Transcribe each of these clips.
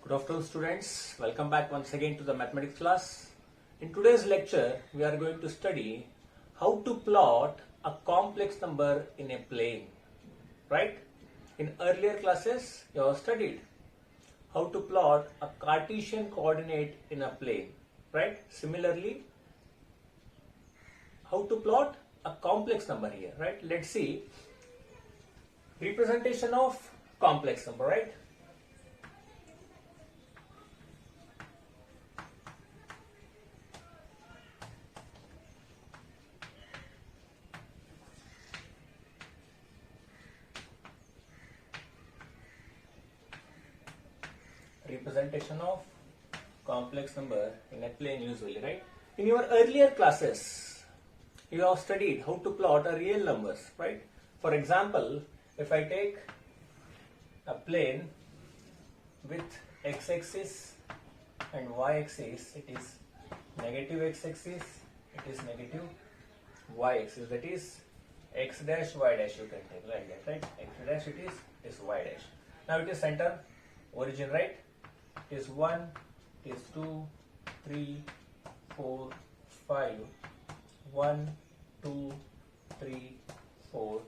Good afternoon, students. Welcome back once again to the mathematics class. In today's lecture, we are going to study how to plot a complex number in a plane. Right? In earlier classes, you have studied how to plot a Cartesian coordinate in a plane. Right? Similarly, how to plot a complex number here. Right? Let's see. Representation of complex number. Right? Representation of complex number in a plane usually, right? In your earlier classes, you have studied how to plot a real numbers, right? For example, if I take a plane with x-axis and y-axis, it is negative x-axis, it is negative y-axis, that is x dash y dash, you can take like that, right? X dash it is y dash. Now it is center, origin, right? It is 1, it is 2, 3, 4, 5, 1, 2, 3, 4,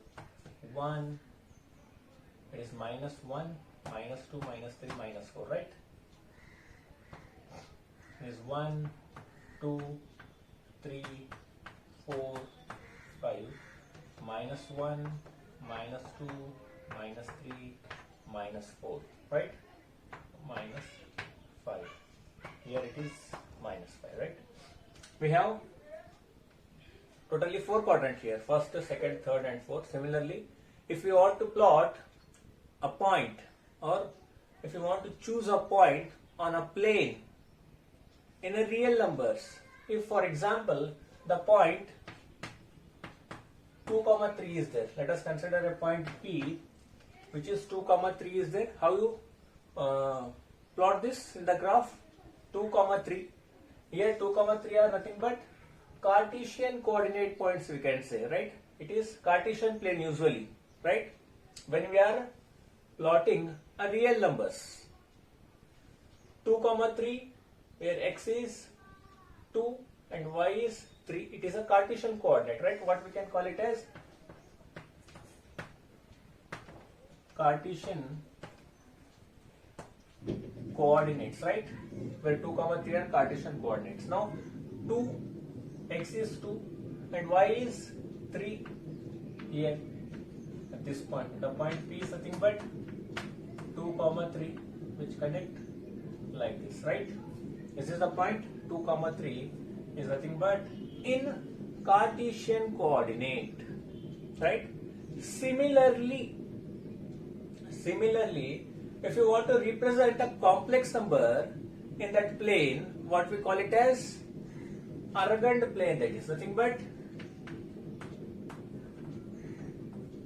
1, it is minus 1, minus 2, minus 3, minus 4, right? It is 1, 2, 3, 4, 5, minus 1, minus 2, minus 3, minus 4, right? Minus 5. Here it is minus 5, right? We have totally 4 quadrants here. First, second, third and fourth. Similarly, if you want to plot a point or if you want to choose a point on a plane in a real numbers, if for example the point 2, 3 is there, let us consider a point P which is 2, 3 is there. How you plot this in the graph? 2, 3. Here 2, 3 are nothing but Cartesian coordinate points, we can say, right? It is Cartesian plane usually, right? When we are plotting a real numbers, 2, 3, where x is 2 and y is 3, it is a Cartesian coordinate, right? What we can call it as Cartesian coordinates, right? Where 2, 3 are Cartesian coordinates. Now 2, x is 2 and y is 3 here at this point. The point P is nothing but 2, 3 which connect like this, right? This is the point 2, 3 is nothing but in Cartesian coordinate, right? Similarly, if you want to represent a complex number in that plane, what we call it as Argand plane, that is nothing but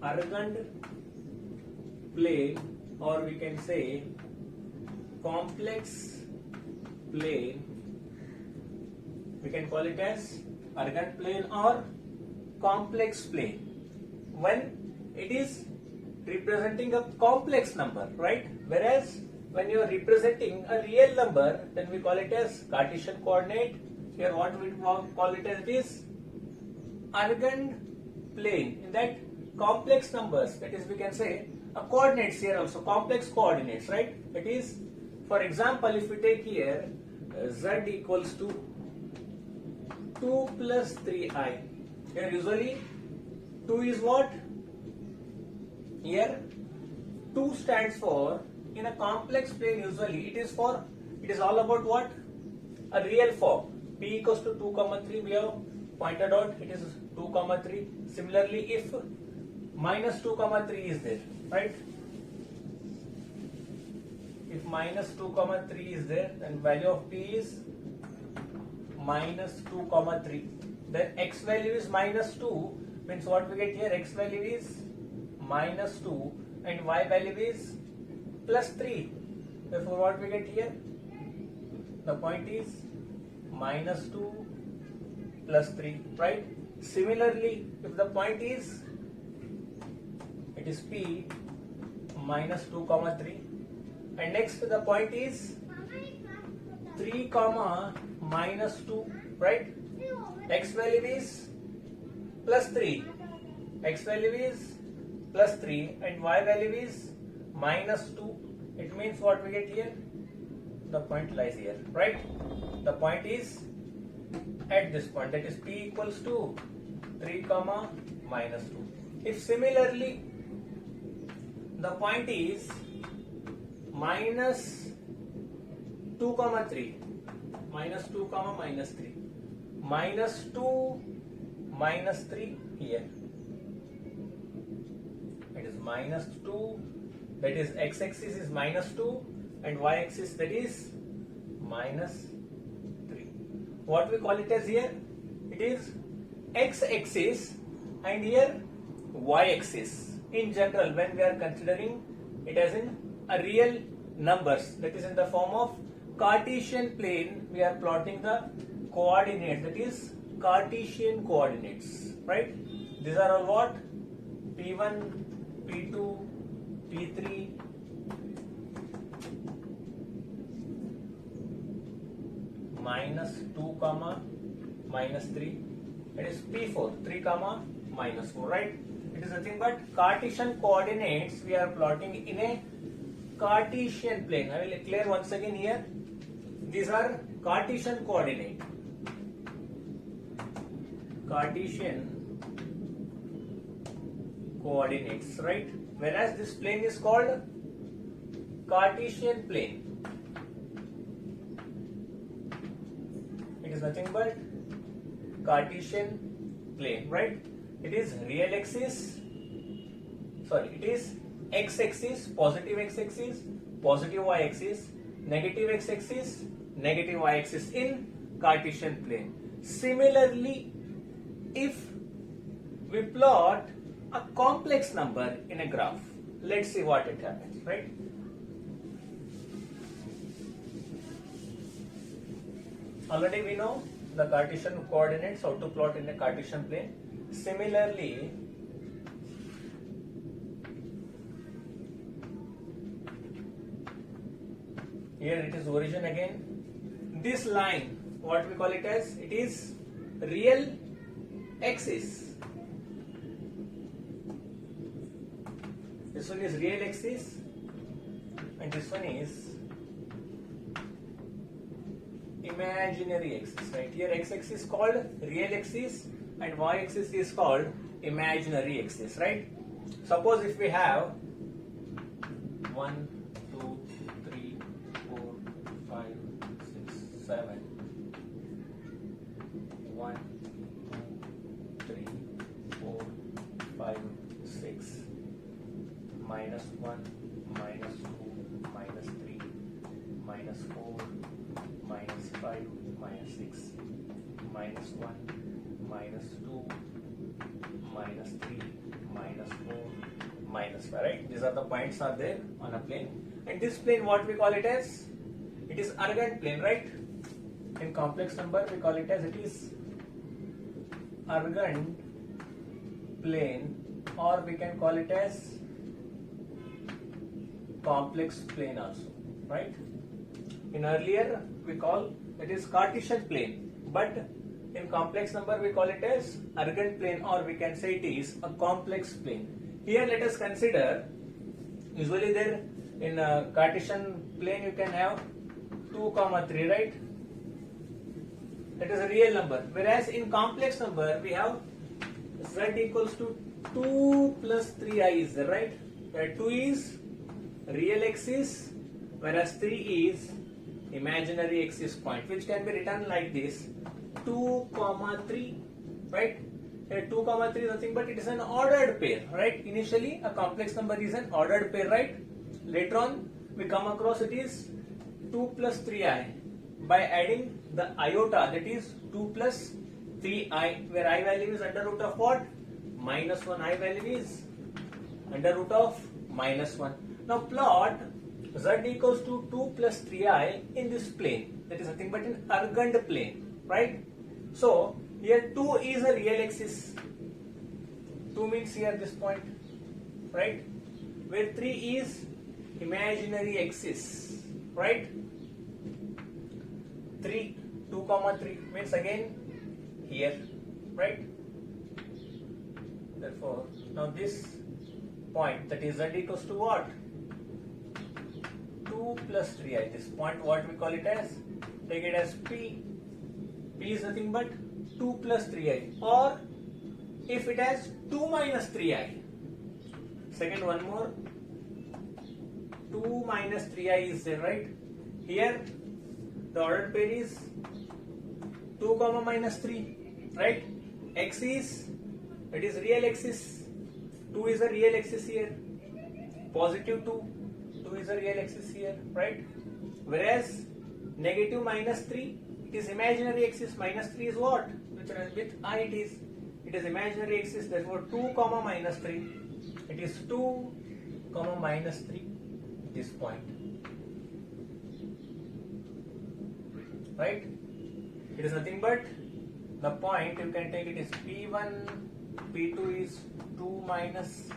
Argand plane, or we can say complex plane. We can call it as Argand plane or complex plane when it is representing a complex number, right? Whereas when you are representing a real number, then we call it as Cartesian coordinate. Here what we call it as, it is Argand plane. In that complex numbers, that is we can say a coordinates here also, complex coordinates, right? It is, for example, if we take here z equals to 2 plus 3i. Here usually 2 is what? Here 2 stands for, in a complex plane usually it is all about what? A real form. P equals to 2, 3 we have pointed out, it is 2, 3. Similarly, if minus 2, 3 is there, right? If minus 2, 3 is there, then value of P is minus 2, 3. Then x value is minus 2, means what we get here? X value is minus 2 and y value is plus 3. Therefore, what we get here? The point is minus 2 plus 3, right? Similarly, if the point is, it is P minus 2, 3, and next the point is 3 comma minus 2, right? X value is plus 3. X value is plus 3 and Y value is minus 2. It means what we get here? The point lies here, right? The point is at this point, that is P equals to 3 comma minus 2. If similarly the point is minus 2 comma 3, minus 2 comma minus 3, minus 2 minus 3 here, it is minus 2, that is x-axis is minus 2 and y-axis that is minus 3. What we call it as here? It is x-axis and here y-axis. In general, when we are considering it as in a real numbers, that is in the form of Cartesian plane, we are plotting the coordinates, that is Cartesian coordinates, right? These are all what? P1, P2, P3, minus 2 comma minus 3, it is P4, 3 comma minus 4, right? It is nothing but Cartesian coordinates we are plotting in a Cartesian plane. I will clear once again here. These are Cartesian coordinate. Cartesian coordinates, right? Whereas this plane is called Cartesian plane. It is nothing but Cartesian plane, right? It is real axis, it is x-axis, positive x-axis, positive y-axis, negative x-axis, negative y-axis in Cartesian plane. Similarly, if we plot a complex number in a graph, let's see what it happens, right? Already we know the Cartesian coordinates, how to plot in a Cartesian plane. Similarly, here it is origin again. This line, what we call it as? It is real axis. This one is real axis and this one is imaginary axis, right? Here x-axis is called real axis and y-axis is called imaginary axis, right? Suppose if we have 1, 2, 3, 4, 5, 6, 7, 1, 2, 3, 4, 5, 6, minus 1, minus 2, minus 3, minus 4, minus 5, minus 6, minus 1, minus 2, minus 3, minus 4, minus 5, right? These are the points are there on a plane. And this plane, what we call it as? It is Argand plane, right? In complex number, we call it as it is Argand plane, or we can call it as complex plane also, right? In earlier, we call it is Cartesian plane, but in complex number we call it as Argand plane, or we can say it is a complex plane. Here let us consider, usually there in a Cartesian plane you can have 2 comma 3, right? That is a real number. Whereas in complex number we have z equals to 2 plus 3i is there, right? Where 2 is real axis, whereas 3 is imaginary axis point, which can be written like this: 2 comma 3, right? Here 2 comma 3 is nothing but it is an ordered pair, right? Initially a complex number is an ordered pair, right? Later on we come across it is 2 plus 3i by adding the iota, that is 2 plus 3i, where I value is under root of what? Minus 1. I value is under root of minus 1. Now plot z equals to 2 plus 3i in this plane, that is nothing but an Argand plane, right? So here 2 is a real axis. 2 means here this point, right? Where 3 is imaginary axis, right? 3, 2 comma 3 means again here, right? Therefore, now this point, that is z equals to what? 2 plus 3i. This point, what we call it as? Take it as p. P is nothing but 2 plus 3i, or if it has 2 minus 3i. Second, one more, 2 minus 3i is there, right? Here the ordered pair is 2 comma minus 3, right? X is, it is real axis, 2 is a real axis here, positive 2 is a real axis here, right? Whereas negative minus 3, it is imaginary axis. Minus 3 is what? With I it is imaginary axis. Therefore 2 comma minus 3, it is 2 comma minus 3, this point, right? It is nothing but the point, you can take it is P1, P2 is 2 minus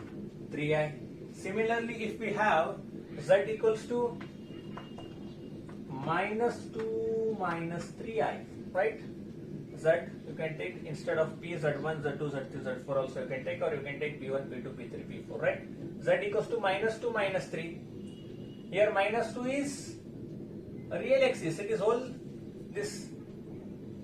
3i. Similarly, if we have z equals to minus 2 minus 3i, right? Z you can take, instead of P, Z1, Z2, Z3, Z4 also you can take, or you can take P1, P2, P3, P4, right? Z equals to minus 2 minus 3. Here minus 2 is a real axis. It is all, this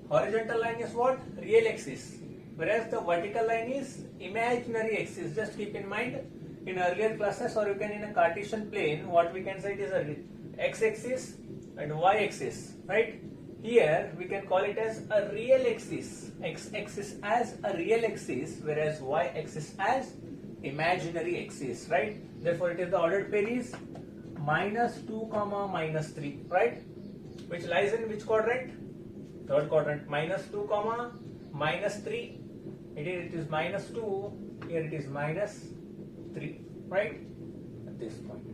horizontal line is what? Real axis. Whereas the vertical line is imaginary axis. Just keep in mind, in earlier classes, or you can in a Cartesian plane, what we can say it is a x-axis and y-axis, right? Here we can call it as a real axis, x-axis as a real axis, whereas y-axis as imaginary axis, right? Therefore it is the ordered pair is minus 2 comma minus 3, right? Which lies in which quadrant? Third quadrant. Minus 2 comma minus 3, it is minus 2, here it is minus 3, right? At this point.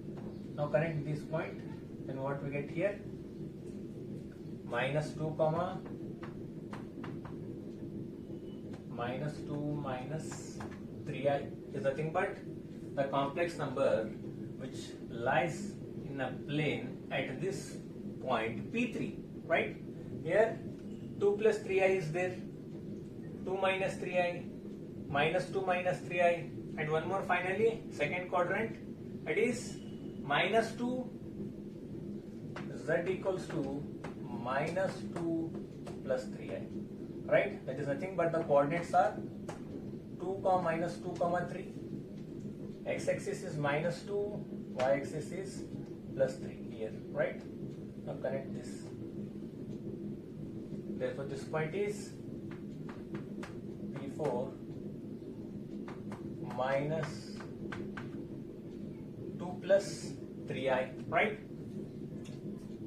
Now connect this point, and what we get here? Minus 2 comma minus 2 minus 3i is nothing but the complex number which lies in a plane at this point P3, right? Here 2 plus 3i is there, 2 minus 3i, minus 2 minus 3i, and one more finally, second quadrant, it is minus 2, z equals to minus 2 plus 3i, right? That is nothing but the coordinates are 2 comma minus 2 comma 3, x-axis is minus 2, y-axis is plus 3 here, right? Now connect this. Therefore this point is P4 minus 2 plus 3i, right?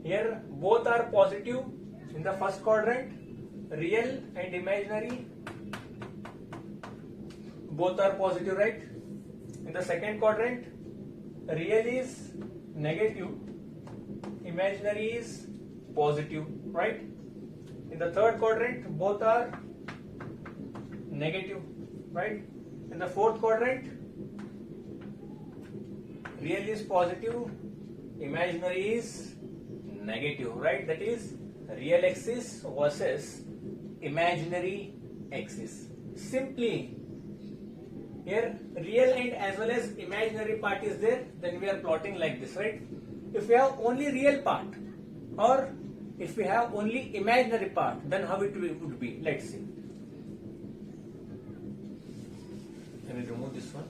Here both are positive. In the first quadrant, real and imaginary both are positive, right? In the second quadrant, real is negative, imaginary is positive, right? In the third quadrant, both are negative, right? In the fourth quadrant, real is positive, imaginary is negative, right? That is real axis versus imaginary axis. Simply here real and as well as imaginary part is there, then we are plotting like this, right? If we have only real part or if we have only imaginary part, then how it would be? Let's see. Can we remove this one?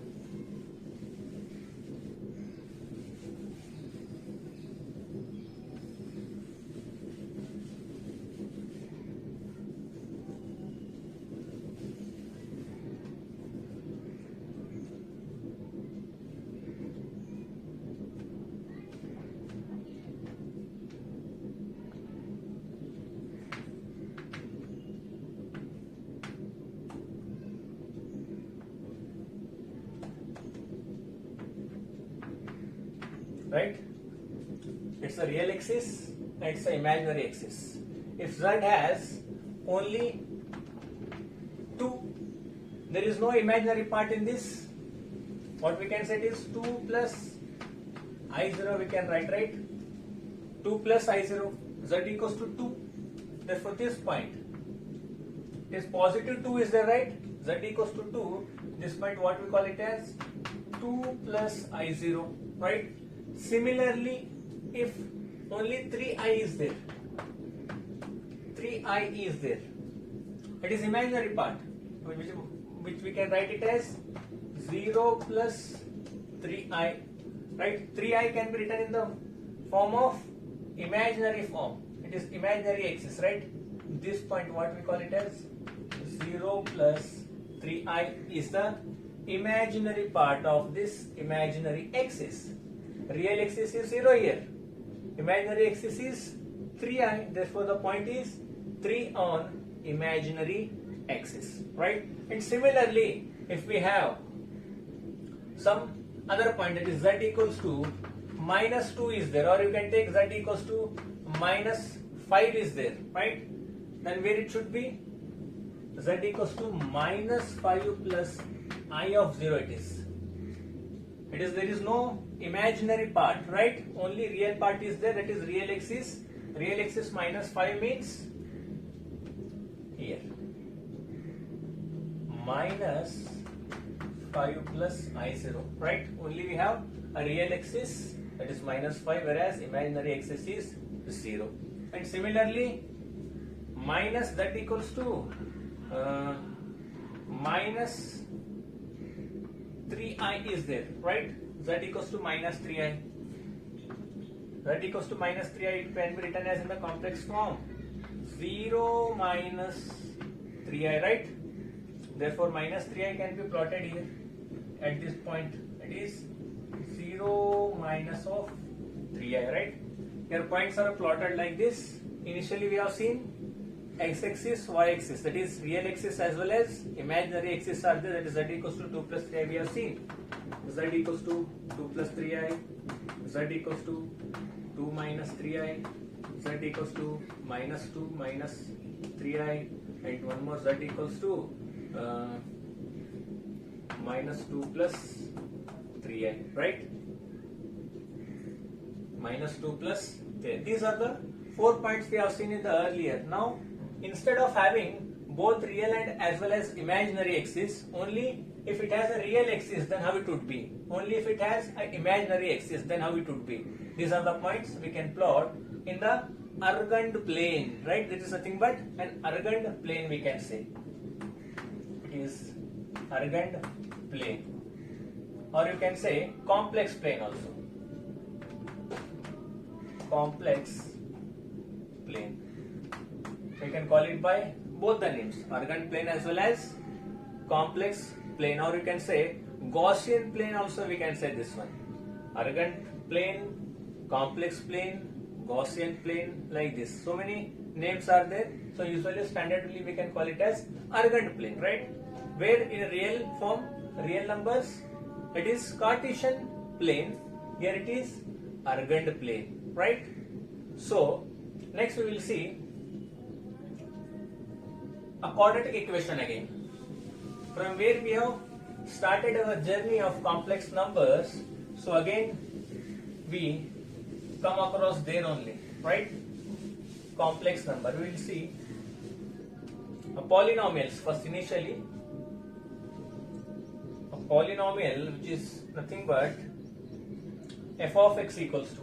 Right? It's a real axis and it's an imaginary axis. If z has only 2, there is no imaginary part in this. What we can say it is 2 plus I0 we can write, right? 2 plus I0, z equals to 2. Therefore, this point is positive 2 is there, right? Z equals to 2. This point, what we call it as 2 plus I0, right? Similarly, if only 3I is there, 3I is there, it is imaginary part, which we can write it as 0 plus 3I, right? 3I can be written in the form of imaginary form. It is imaginary axis, right? This point, what we call it as 0 plus 3I is the imaginary part of this imaginary axis. Real axis is 0 here. Imaginary axis is 3I. Therefore, the point is 3 on imaginary axis, right? And similarly, if we have some other point, that is z equals to minus 2 is there, or you can take z equals to minus 5 is there, right? Then where it should be? Z equals to minus 5 plus I of 0 it is. There is no imaginary part, right? Only real part is there, that is real axis. Real axis minus 5 means here. Minus 5 plus I0, right? Only we have a real axis, that is minus 5, whereas imaginary axis is 0. And similarly, minus z equals to minus 3I is there, right? Z equals to minus 3I. Z equals to minus 3I, it can be written as in the complex form 0 minus 3I, right? Therefore, minus 3I can be plotted here at this point. It is 0 minus of 3I, right? Here points are plotted like this. Initially, we have seen x-axis, y-axis, that is real axis as well as imaginary axis are there, that is z equals to 2 plus 3I we have seen. Z equals to 2 plus 3I, z equals to 2 minus 3I, z equals to minus 2 minus 3I, and one more z equals to minus 2 plus 3I, right? Minus 2 plus 3. These are the 4 points we have seen in the earlier. Now, instead of having both real and as well as imaginary axis, only if it has a real axis, then how it would be. Only if it has an imaginary axis, then how it would be. These are the points we can plot in the Argand plane, right? This is nothing but an Argand plane, we can say. It is Argand plane. Or you can say complex plane also. Complex plane. We can call it by both the names, Argand plane as well as complex plane, or you can say Gaussian plane also, we can say this one. Argand plane, complex plane, Gaussian plane, like this. So many names are there. So usually standardly we can call it as Argand plane, right? Where in real form, real numbers, it is Cartesian plane. Here it is Argand plane, right? So next we will see a quadratic equation again. From where we have started our journey of complex numbers, so again we come across there only, right? Complex number. We will see a polynomials first initially. A polynomial which is nothing but f of x equals to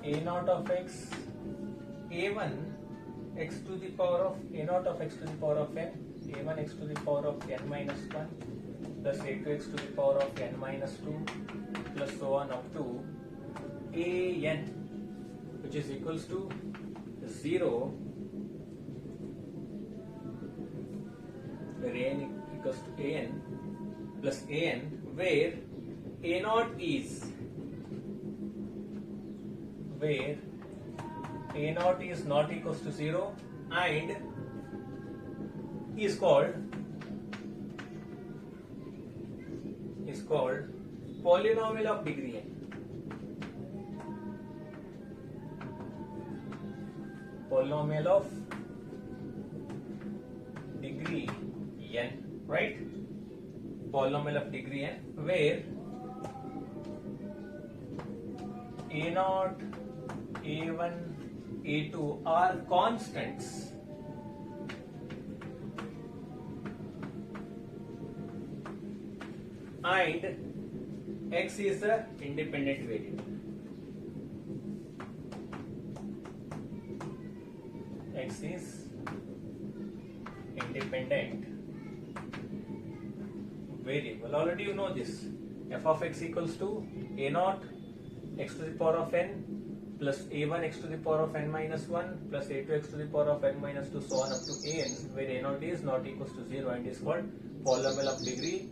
a naught of x, a1 x to the power of a naught of x to the power of n, a1 x to the power of n minus 1 plus a2 x to the power of n minus 2 plus so on up to an, which is equals to 0, where an equals to an plus an, where a naught is not equals to 0 and is called polynomial of degree n. Polynomial of degree n, right? Polynomial of degree n, where a naught a1, a2 are constants, and x is the independent variable. X is independent variable. Already you know this. F of x equals to a naught x to the power of n plus a1 x to the power of n minus 1 plus a2 x to the power of n minus 2 so on up to an, where a naught is not equals to 0 and is called polynomial of degree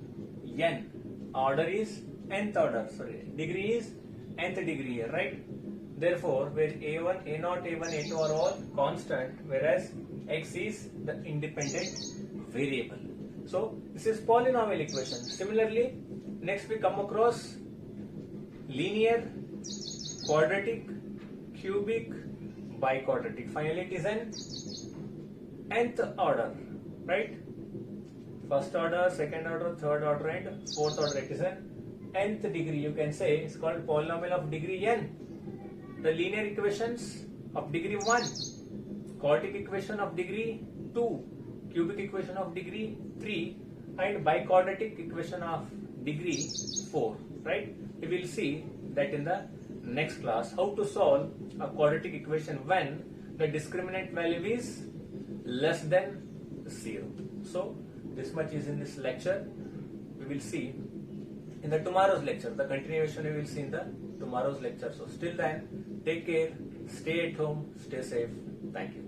n. Order is nth order, degree is nth degree here, right? Therefore, where a1, a0, a1, a2 are all constant, whereas x is the independent variable. So, this is polynomial equation. Similarly, next we come across linear, quadratic, cubic, biquadratic. Finally, it is an nth order, right? First order, second order, third order, and fourth order. It is an nth degree. You can say it's called polynomial of degree n. The linear equations of degree 1, quadratic equation of degree 2, cubic equation of degree 3, and biquadratic equation of degree 4, right? We will see that in the next class, how to solve a quadratic equation when the discriminant value is less than 0. So, this much is in this lecture. We will see in the tomorrow's lecture. The continuation we will see in the tomorrow's lecture. So, still then, take care, stay at home, stay safe. Thank you.